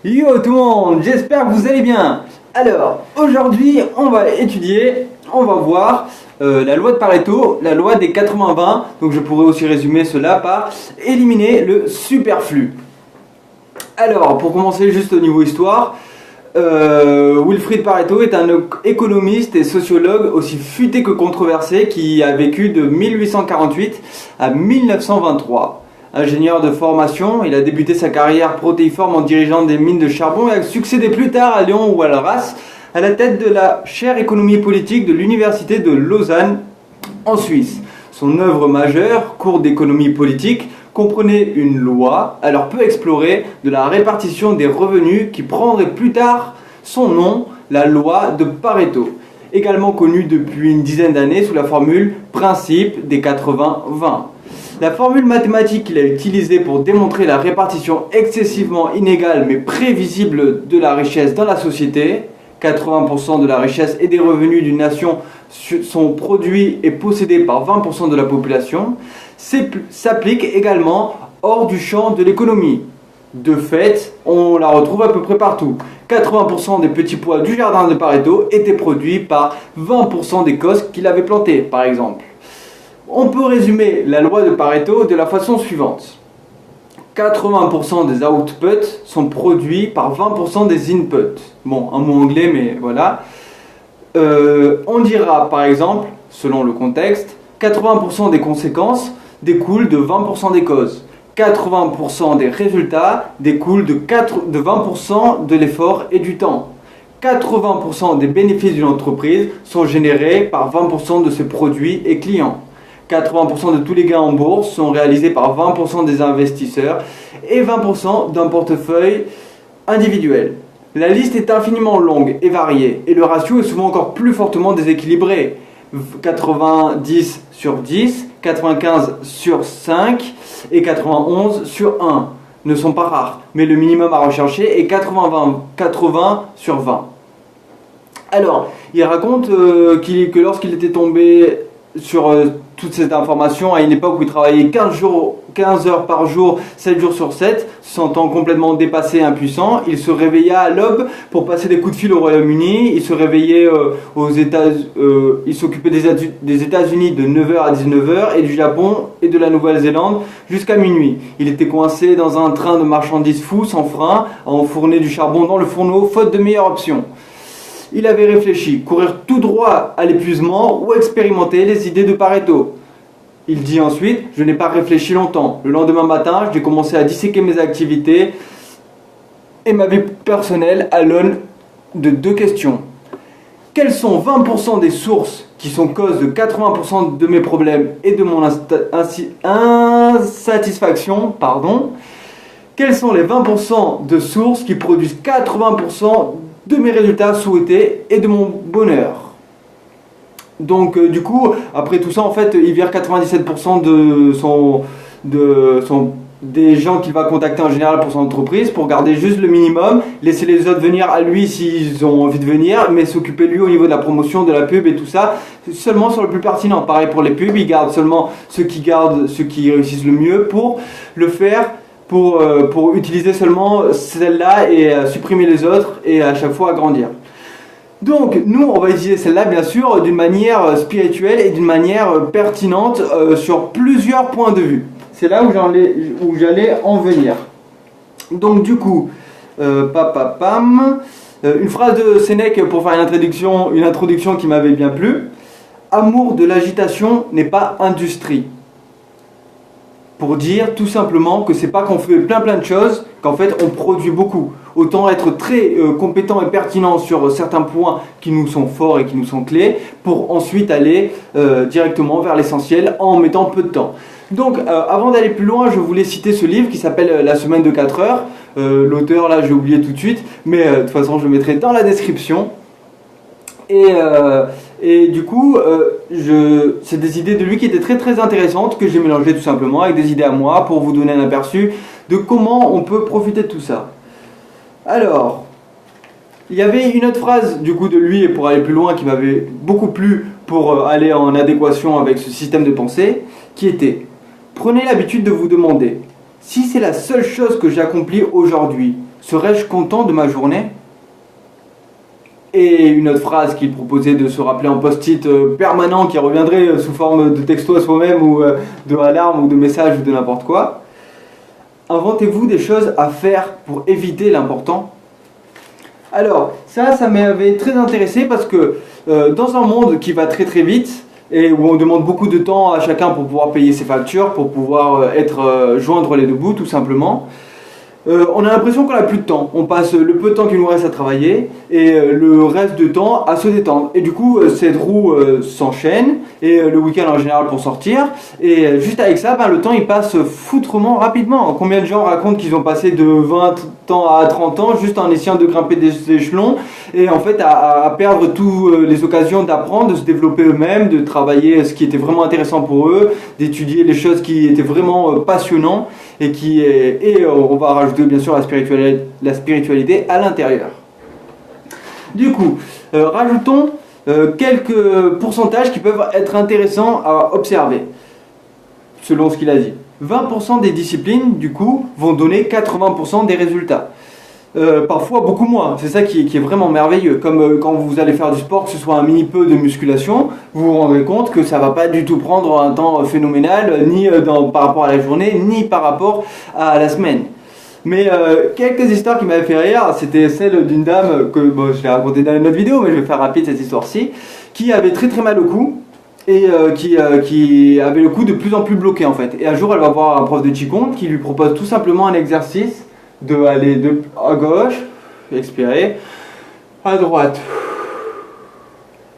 Yo tout le monde, j'espère que vous allez bien. Alors, aujourd'hui, on va étudier, on va voir la loi de Pareto, la loi des 80-20. Donc je pourrais aussi résumer cela par éliminer le superflu. Alors, pour commencer juste au niveau histoire, Wilfrid Pareto est un économiste et sociologue aussi futé que controversé qui a vécu de 1848 à 1923. Ingénieur de formation, il a débuté sa carrière protéiforme en dirigeant des mines de charbon et a succédé plus tard à Léon Walras à la tête de la chaire économie politique de l'université de Lausanne en Suisse. Son œuvre majeure, cours d'économie politique, comprenait une loi, alors peu explorée, de la répartition des revenus qui prendrait plus tard son nom, la loi de Pareto, également connue depuis une dizaine d'années sous la formule principe des 80-20. La formule mathématique qu'il a utilisée pour démontrer la répartition excessivement inégale mais prévisible de la richesse dans la société, 80% de la richesse et des revenus d'une nation sont produits et possédés par 20% de la population, s'applique également hors du champ de l'économie. De fait, on la retrouve à peu près partout. 80% des petits pois du jardin de Pareto étaient produits par 20% des cosses qu'il avait plantées, par exemple. On peut résumer la loi de Pareto de la façon suivante. 80% des outputs sont produits par 20% des inputs. Bon, un mot anglais, mais voilà. On dira, par exemple, selon le contexte, 80% des conséquences découlent de 20% des causes. 80% des résultats découlent de 20% de l'effort et du temps. 80% des bénéfices d'une entreprise sont générés par 20% de ses produits et clients. 80% de tous les gains en bourse sont réalisés par 20% des investisseurs et 20% d'un portefeuille individuel. La liste est infiniment longue et variée et le ratio est souvent encore plus fortement déséquilibré. 90 sur 10, 95 sur 5 et 91 sur 1 ne sont pas rares, mais le minimum à rechercher est 80 sur 20. Alors, il raconte que lorsqu'il était tombé sur toute cette information à une époque où il travaillait 15 heures par jour, 7 jours sur 7, se sentant complètement dépassé et impuissant, il se réveilla à l'aube pour passer des coups de fil au Royaume-Uni. Il se réveillait il s'occupait des États-Unis de 9h à 19h et du Japon et de la Nouvelle-Zélande jusqu'à minuit. Il était coincé dans un train de marchandises fou, sans frein, à enfourner du charbon dans le fourneau, faute de meilleure option. Il avait réfléchi, courir tout droit à l'épuisement ou expérimenter les idées de Pareto. Il dit ensuite, je n'ai pas réfléchi longtemps. Le lendemain matin, j'ai commencé à disséquer mes activités et ma vie personnelle à l'aune de deux questions. Quelles sont 20% des sources qui sont cause de 80% de mes problèmes et de mon insatisfaction, Quelles sont les 20% de sources qui produisent 80% de mes résultats souhaités et de mon bonheur. Donc du coup, après tout ça, en fait, il vire 97% des gens qu'il va contacter en général pour son entreprise, pour garder juste le minimum, laisser les autres venir à lui s'ils ont envie de venir, mais s'occuper lui au niveau de la promotion, de la pub et tout ça, seulement sur le plus pertinent. Pareil pour les pubs, il garde seulement ceux qui réussissent le mieux pour le faire, pour utiliser seulement celle-là et supprimer les autres et à chaque fois agrandir. Donc nous on va utiliser celle-là bien sûr d'une manière spirituelle et d'une manière pertinente sur plusieurs points de vue. C'est là où j'allais en venir. Donc du coup, une phrase de Sénèque pour faire une introduction qui m'avait bien plu. Amour de l'agitation n'est pas industrie. Pour dire tout simplement que c'est pas qu'on fait plein de choses qu'en fait on produit beaucoup. Autant être très compétent et pertinent sur certains points qui nous sont forts et qui nous sont clés pour ensuite aller directement vers l'essentiel en mettant peu de temps. Donc avant d'aller plus loin, je voulais citer ce livre qui s'appelle La semaine de 4 heures. L'auteur là j'ai oublié tout de suite, mais de toute façon je le mettrai dans la description. Et du coup, c'est des idées de lui qui étaient très intéressantes que j'ai mélangées tout simplement avec des idées à moi pour vous donner un aperçu de comment on peut profiter de tout ça. Alors, il y avait une autre phrase du coup de lui et pour aller plus loin qui m'avait beaucoup plu pour aller en adéquation avec ce système de pensée qui était: prenez l'habitude de vous demander si c'est la seule chose que j'accomplis aujourd'hui, serais-je content de ma journée? Et une autre phrase qu'il proposait de se rappeler en post-it permanent qui reviendrait sous forme de texto à soi-même ou de alarme ou de message ou de n'importe quoi. Inventez-vous des choses à faire pour éviter l'important. Alors, ça m'avait très intéressé parce que dans un monde qui va très très vite et où on demande beaucoup de temps à chacun pour pouvoir payer ses factures, pour pouvoir joindre les deux bouts tout simplement, on a l'impression qu'on n'a plus de temps. On passe le peu de temps qu'il nous reste à travailler et le reste de temps à se détendre. Et du coup, cette roue s'enchaîne et le week-end en général pour sortir. Et juste avec ça, le temps il passe foutrement rapidement. Combien de gens racontent qu'ils ont passé de 20 ans à 30 ans juste en essayant de grimper des échelons et en fait à perdre toutes les occasions d'apprendre, de se développer eux-mêmes, de travailler ce qui était vraiment intéressant pour eux, d'étudier les choses qui étaient vraiment passionnantes et on va rajouter bien sûr la spiritualité à l'intérieur. Du coup, rajoutons quelques pourcentages qui peuvent être intéressants à observer, selon ce qu'il a dit. 20% des disciplines, du coup, vont donner 80% des résultats. Parfois beaucoup moins, c'est ça qui est vraiment merveilleux. Comme quand vous allez faire du sport, que ce soit un mini peu de musculation, vous vous rendrez compte que ça va pas du tout prendre un temps phénoménal, ni par rapport à la journée, ni par rapport à la semaine. Mais quelques histoires qui m'avaient fait rire, c'était celle d'une dame que je l'ai racontée dans une autre vidéo, mais je vais faire rapide cette histoire-ci, qui avait très très mal au cou et qui avait le cou de plus en plus bloqué en fait. Et un jour elle va voir un prof de Qigong qui lui propose tout simplement un exercice de aller à gauche, expirer, à droite.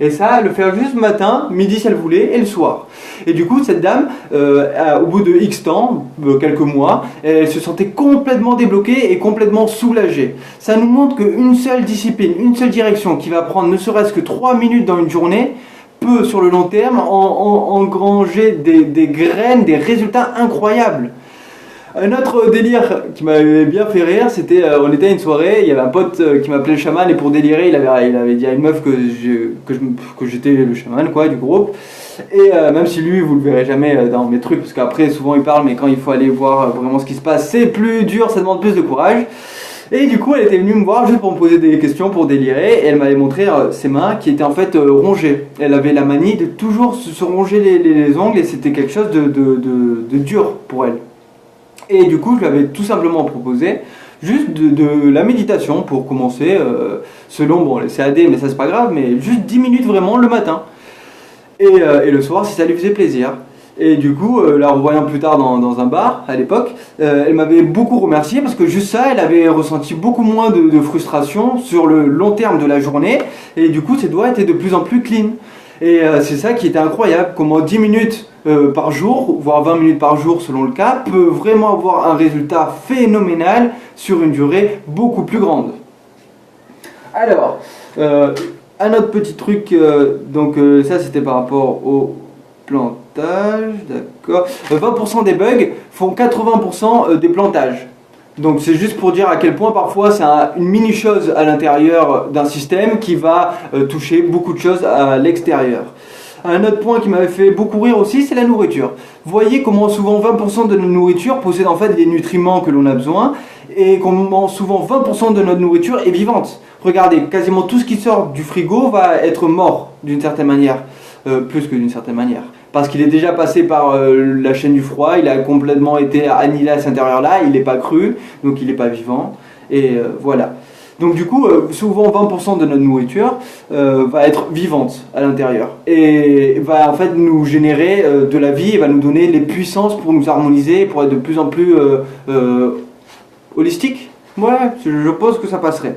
Et ça, le faire juste le matin, midi si elle voulait, et le soir. Et du coup, cette dame, au bout de X temps, quelques mois, elle se sentait complètement débloquée et complètement soulagée. Ça nous montre qu'une seule discipline, une seule direction, qui va prendre ne serait-ce que 3 minutes dans une journée, peut, sur le long terme, engranger des graines, des résultats incroyables. Un autre délire qui m'avait bien fait rire, c'était, on était à une soirée, il y avait un pote qui m'appelait le chaman et pour délirer, il avait dit à une meuf que j'étais le chaman quoi, du groupe. Et même si lui, vous le verrez jamais dans mes trucs, parce qu'après souvent il parle, mais quand il faut aller voir vraiment ce qui se passe, c'est plus dur, ça demande plus de courage. Et du coup, elle était venue me voir juste pour me poser des questions, pour délirer, et elle m'avait montré ses mains qui étaient en fait rongées. Elle avait la manie de toujours se ronger les ongles et c'était quelque chose de dur pour elle. Et du coup, je lui avais tout simplement proposé juste de la méditation pour commencer, selon les CAD, mais ça c'est pas grave, mais juste 10 minutes vraiment le matin. Et le soir, si ça lui faisait plaisir. Et du coup, la revoyant plus tard dans un bar, à l'époque, elle m'avait beaucoup remercié parce que juste ça, elle avait ressenti beaucoup moins de frustration sur le long terme de la journée. Et du coup, ses doigts étaient de plus en plus clean. Et c'est ça qui était incroyable, comment 10 minutes par jour, voire 20 minutes par jour selon le cas, peut vraiment avoir un résultat phénoménal sur une durée beaucoup plus grande. Alors, un autre petit truc, ça c'était par rapport au plantage, d'accord. 20% des bugs font 80% des plantages. Donc c'est juste pour dire à quel point parfois c'est une mini chose à l'intérieur d'un système qui va toucher beaucoup de choses à l'extérieur. Un autre point qui m'avait fait beaucoup rire aussi, c'est la nourriture. Vous voyez comment souvent 20% de notre nourriture possède en fait les nutriments que l'on a besoin et comment souvent 20% de notre nourriture est vivante. Regardez, quasiment tout ce qui sort du frigo va être mort d'une certaine manière, plus que d'une certaine manière. Parce qu'il est déjà passé par la chaîne du froid, il a complètement été annihilé à cet intérieur-là, il n'est pas cru, donc il n'est pas vivant, et voilà. Donc du coup, souvent 20% de notre nourriture va être vivante à l'intérieur, et va en fait nous générer de la vie, et va nous donner les puissances pour nous harmoniser, pour être de plus en plus holistique. Ouais, je pense que ça passerait.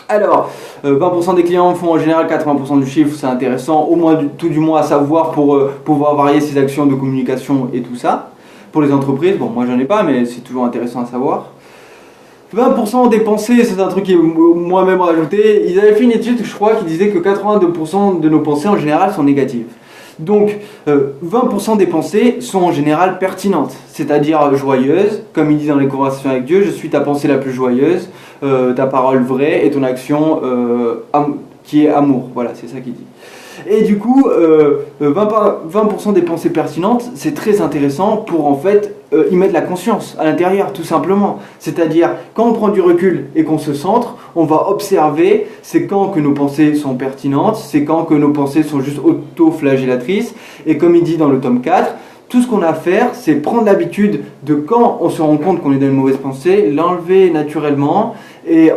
Alors, 20% des clients font en général 80% du chiffre, c'est intéressant, au moins tout du moins à savoir pour pouvoir varier ses actions de communication et tout ça. Pour les entreprises, bon moi j'en ai pas, mais c'est toujours intéressant à savoir. 20% des pensées, c'est un truc qui est moi-même rajouté. Ils avaient fait une étude, je crois, qui disait que 82% de nos pensées en général sont négatives. Donc 20% des pensées sont en général pertinentes, c'est-à-dire joyeuses, comme il dit dans les conversations avec Dieu, je suis ta pensée la plus joyeuse, ta parole vraie et ton action qui est amour, voilà c'est ça qu'il dit. Et du coup, 20% des pensées pertinentes, c'est très intéressant pour en fait y mettre la conscience à l'intérieur, tout simplement. C'est-à-dire, quand on prend du recul et qu'on se centre, on va observer c'est quand que nos pensées sont pertinentes, c'est quand que nos pensées sont juste auto-flagellatrices. Et comme il dit dans le tome 4, tout ce qu'on a à faire, c'est prendre l'habitude de quand on se rend compte qu'on est dans une mauvaise pensée, l'enlever naturellement et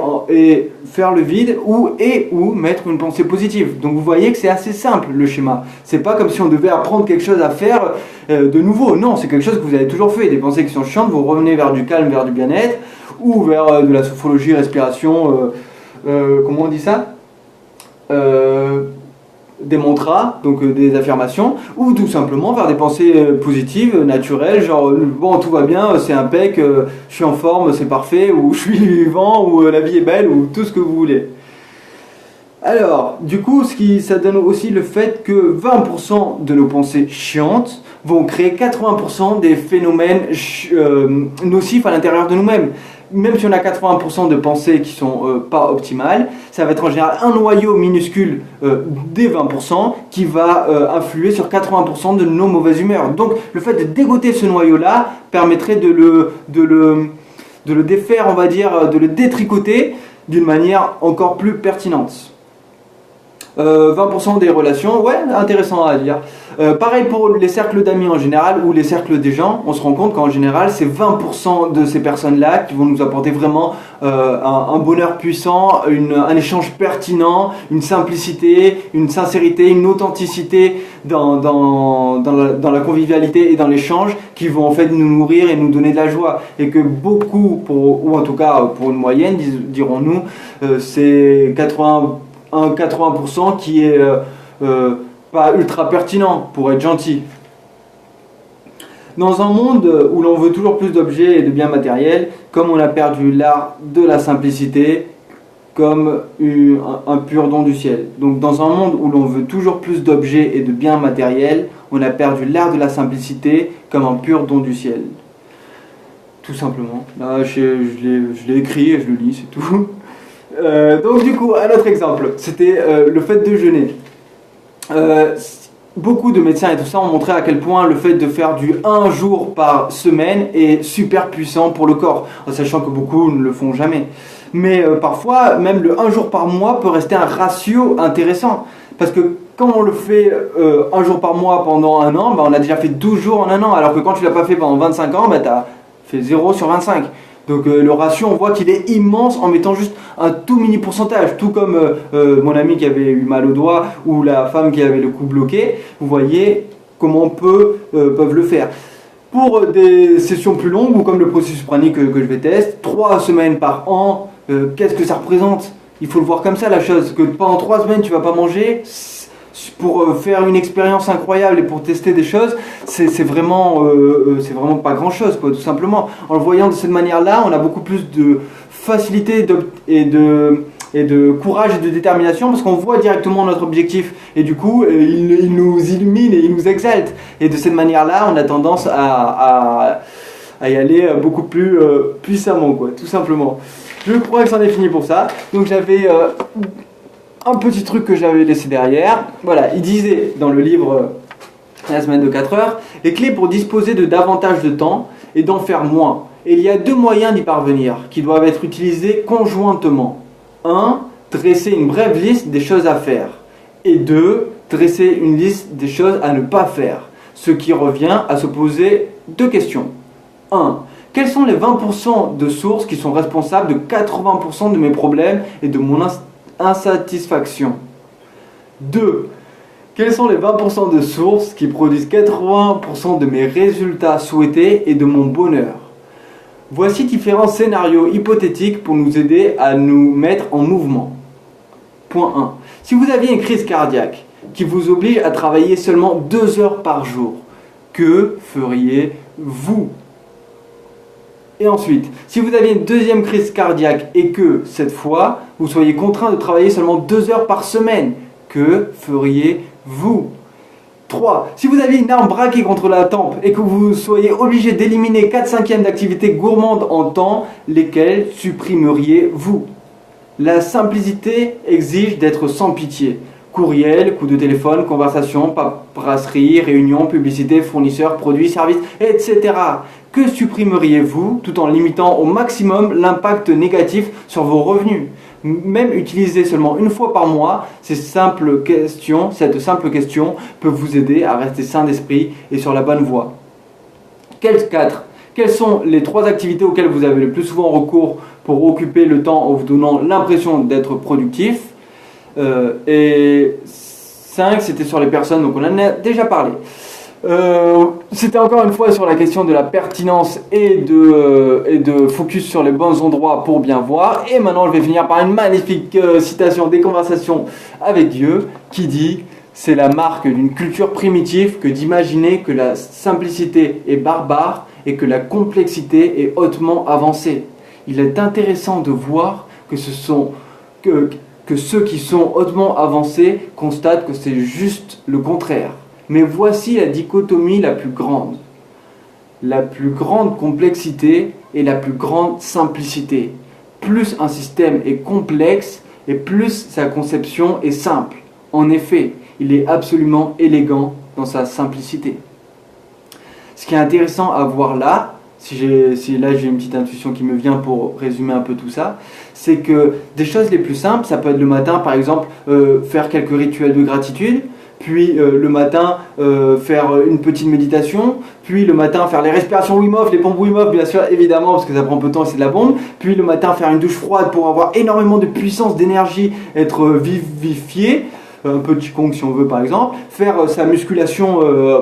faire le vide ou mettre une pensée positive. Donc vous voyez que c'est assez simple le schéma. C'est pas comme si on devait apprendre quelque chose à faire de nouveau. Non, c'est quelque chose que vous avez toujours fait. Des pensées qui sont chiantes, vous revenez vers du calme, vers du bien-être ou vers de la sophrologie, respiration, comment on dit ça des mantras, donc des affirmations, ou tout simplement faire des pensées positives, naturelles, genre bon tout va bien, c'est impec, je suis en forme, c'est parfait, ou je suis vivant, ou la vie est belle, ou tout ce que vous voulez. Alors, du coup, ça donne aussi le fait que 20% de nos pensées chiantes vont créer 80% des phénomènes nocifs à l'intérieur de nous-mêmes. Même si on a 80% de pensées qui sont pas optimales, ça va être en général un noyau minuscule des 20% qui va influer sur 80% de nos mauvaises humeurs. Donc le fait de dégoter ce noyau-là permettrait de le défaire, on va dire, de le détricoter d'une manière encore plus pertinente. 20% des relations, ouais, intéressant à dire. Pareil pour les cercles d'amis en général ou les cercles des gens, on se rend compte qu'en général c'est 20% de ces personnes-là qui vont nous apporter vraiment un bonheur puissant, un échange pertinent, une simplicité, une sincérité, une authenticité dans la convivialité et dans l'échange qui vont en fait nous nourrir et nous donner de la joie. Et que beaucoup, ou en tout cas pour une moyenne, dirons-nous, c'est 80% qui est pas ultra pertinent pour être gentil. Dans un monde où l'on veut toujours plus d'objets et de biens matériels, comme on a perdu l'art de la simplicité comme un pur don du ciel. Donc dans un monde où l'on veut toujours plus d'objets et de biens matériels, on a perdu l'art de la simplicité comme un pur don du ciel. Tout simplement. Là, je l'ai écrit et je le lis, c'est tout. Donc du coup, un autre exemple, c'était le fait de jeûner. Beaucoup de médecins et tout ça ont montré à quel point le fait de faire du 1 jour par semaine est super puissant pour le corps, en sachant que beaucoup ne le font jamais. Mais parfois, même le 1 jour par mois peut rester un ratio intéressant. Parce que quand on le fait 1 jour par mois pendant un an, on a déjà fait 12 jours en un an, alors que quand tu ne l'as pas fait pendant 25 ans, tu as fait 0 sur 25. Donc le ratio, on voit qu'il est immense en mettant juste un tout mini pourcentage. Tout comme mon ami qui avait eu mal au doigt ou la femme qui avait le cou bloqué. Vous voyez comment peuvent le faire. Pour des sessions plus longues ou comme le processus pranique que je vais tester, 3 semaines par an, qu'est-ce que ça représente ? Il faut le voir comme ça la chose, que pendant 3 semaines tu ne vas pas manger pour faire une expérience incroyable et pour tester des choses, c'est vraiment pas grand chose quoi, tout simplement. En le voyant de cette manière-là, on a beaucoup plus de facilité et de courage et de détermination parce qu'on voit directement notre objectif et du coup il nous illumine et il nous exalte. Et de cette manière-là, on a tendance à y aller beaucoup plus puissamment quoi, tout simplement. Je crois que c'en est fini pour ça. Donc j'avais un petit truc que j'avais laissé derrière. Voilà, il disait dans le livre La semaine de 4 heures, les clés pour disposer de davantage de temps et d'en faire moins. Et il y a 2 moyens d'y parvenir qui doivent être utilisés conjointement. 1. Dresser une brève liste des choses à faire. Et 2. Dresser une liste des choses à ne pas faire. Ce qui revient à se poser 2 questions. 1. Quels sont les 20% de sources qui sont responsables de 80% de mes problèmes et de mon insatisfaction? 2. Quels sont les 20% de sources qui produisent 80% de mes résultats souhaités et de mon bonheur? Voici différents scénarios hypothétiques pour nous aider à nous mettre en mouvement. Point 1. Si vous aviez une crise cardiaque qui vous oblige à travailler seulement 2 heures par jour, que feriez-vous? Et ensuite, si vous aviez une deuxième crise cardiaque et que, cette fois, vous soyez contraint de travailler seulement 2 heures par semaine, que feriez-vous? 3. Si vous aviez une arme braquée contre la tempe et que vous soyez obligé d'éliminer 4/5 d'activités gourmandes en temps, lesquelles supprimeriez-vous? La simplicité exige d'être sans pitié. Courriel, coup de téléphone, conversation, paperasserie, réunion, publicité, fournisseurs, produits, services, etc. Que supprimeriez-vous tout en limitant au maximum l'impact négatif sur vos revenus? Même utiliser seulement une fois par mois, cette simple question peut vous aider à rester sain d'esprit et sur la bonne voie. Quelles sont les 3 activités auxquelles vous avez le plus souvent recours pour occuper le temps en vous donnant l'impression d'être productif? Et 5, c'était sur les personnes, donc on en a déjà parlé. C'était encore une fois sur la question de la pertinence et de focus sur les bons endroits pour bien voir. Et maintenant, je vais finir par une magnifique citation des Conversations avec Dieu qui dit: c'est la marque d'une culture primitive que d'imaginer que la simplicité est barbare et que la complexité est hautement avancée. Il est intéressant de voir que ceux qui sont hautement avancés constatent que c'est juste le contraire. Mais voici la dichotomie la plus grande. La plus grande complexité et la plus grande simplicité. Plus un système est complexe et plus sa conception est simple. En effet, il est absolument élégant dans sa simplicité. Ce qui est intéressant à voir là, si là j'ai une petite intuition qui me vient pour résumer un peu tout ça, c'est que des choses les plus simples, ça peut être le matin par exemple faire quelques rituels de gratitude, puis le matin faire une petite méditation, puis le matin faire les respirations Wim Hof, les pompes Wim Hof bien sûr évidemment parce que ça prend peu de temps et c'est de la bombe, puis le matin faire une douche froide pour avoir énormément de puissance, d'énergie, être vivifié, un peu de Qigong si on veut par exemple, faire sa musculation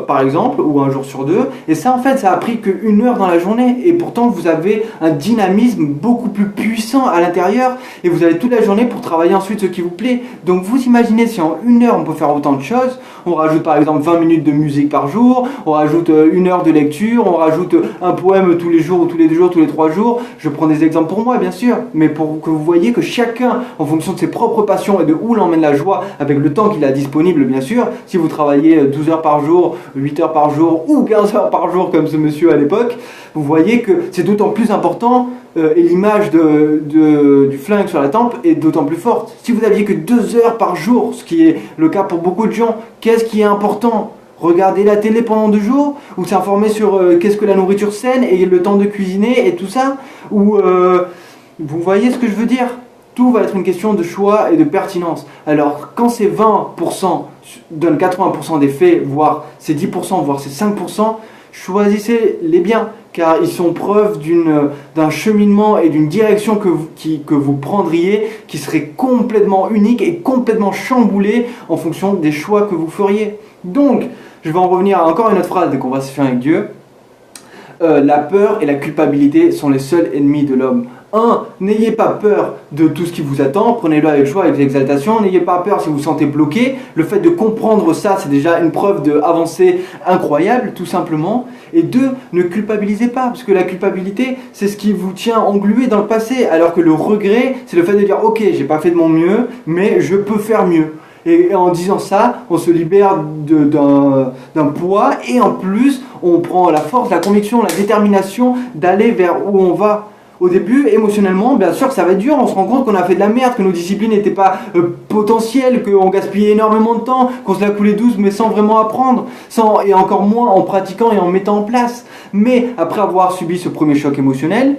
par exemple, ou un jour sur 2, et ça en fait ça a pris que 1 heure dans la journée, et pourtant vous avez un dynamisme beaucoup plus puissant à l'intérieur, et vous avez toute la journée pour travailler ensuite ce qui vous plaît. Donc vous imaginez si en 1 heure on peut faire autant de choses, on rajoute par exemple 20 minutes de musique par jour, on rajoute 1 heure de lecture, on rajoute un poème tous les jours, ou tous les 2 jours, tous les 3 jours, je prends des exemples pour moi bien sûr, mais pour que vous voyez que chacun, en fonction de ses propres passions et de où l'emmène la joie, avec le temps qu'il a disponible bien sûr, si vous travaillez 12 heures par jour, 8 heures par jour ou 15 heures par jour comme ce monsieur à l'époque, vous voyez que c'est d'autant plus important et l'image du flingue sur la tempe est d'autant plus forte. Si vous n'aviez que 2 heures par jour, ce qui est le cas pour beaucoup de gens, qu'est-ce qui est important? Regarder la télé pendant 2 jours, ou s'informer sur qu'est-ce que la nourriture saine et le temps de cuisiner et tout ça, ou vous voyez ce que je veux dire? Tout va être une question de choix et de pertinence. Alors, quand ces 20% donnent 80% des faits, voire ces 10%, voire ces 5%, choisissez-les bien, car ils sont preuve d'un cheminement et d'une direction que vous prendriez, qui serait complètement unique et complètement chamboulée en fonction des choix que vous feriez. Donc, je vais en revenir à encore une autre phrase des Conversations avec Dieu. La peur et la culpabilité sont les seuls ennemis de l'homme. 1. N'ayez pas peur de tout ce qui vous attend, prenez-le avec joie, avec exaltation. N'ayez pas peur si vous vous sentez bloqué. Le fait de comprendre ça, c'est déjà une preuve d'avancée incroyable, tout simplement. Et 2. Ne culpabilisez pas, parce que la culpabilité, c'est ce qui vous tient englué dans le passé, alors que le regret, c'est le fait de dire « Ok, j'ai pas fait de mon mieux, mais je peux faire mieux ». Et en disant ça, on se libère d'un poids, et en plus, on prend la force, la conviction, la détermination d'aller vers où on va. Au début, émotionnellement, bien sûr que ça va être dur, on se rend compte qu'on a fait de la merde, que nos disciplines n'étaient pas potentielles, qu'on gaspillait énormément de temps, qu'on se la coulait douce mais sans vraiment apprendre, et encore moins en pratiquant et en mettant en place. Mais après avoir subi ce premier choc émotionnel,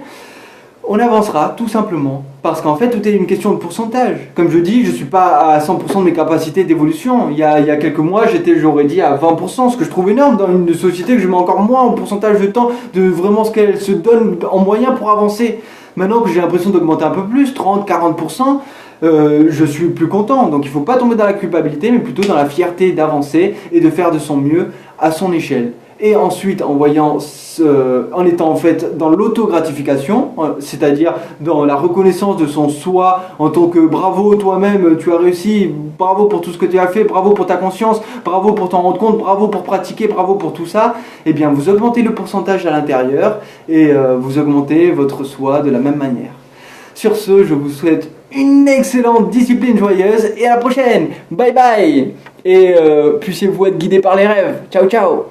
on avancera tout simplement, parce qu'en fait tout est une question de pourcentage. Comme je dis, je ne suis pas à 100% de mes capacités d'évolution. Il y a quelques mois, j'aurais dit à 20%, ce que je trouve énorme dans une société que je mets encore moins en pourcentage de temps, de vraiment ce qu'elle se donne en moyen pour avancer. Maintenant que j'ai l'impression d'augmenter un peu plus, 30-40%, je suis plus content. Donc il ne faut pas tomber dans la culpabilité, mais plutôt dans la fierté d'avancer et de faire de son mieux à son échelle. Et ensuite, en étant en fait dans l'autogratification, c'est-à-dire dans la reconnaissance de son soi en tant que bravo toi-même, tu as réussi, bravo pour tout ce que tu as fait, bravo pour ta conscience, bravo pour t'en rendre compte, bravo pour pratiquer, bravo pour tout ça, eh bien vous augmentez le pourcentage à l'intérieur et vous augmentez votre soi de la même manière. Sur ce, je vous souhaite une excellente discipline joyeuse et à la prochaine. Bye bye. Et puissiez-vous être guidés par les rêves. Ciao ciao.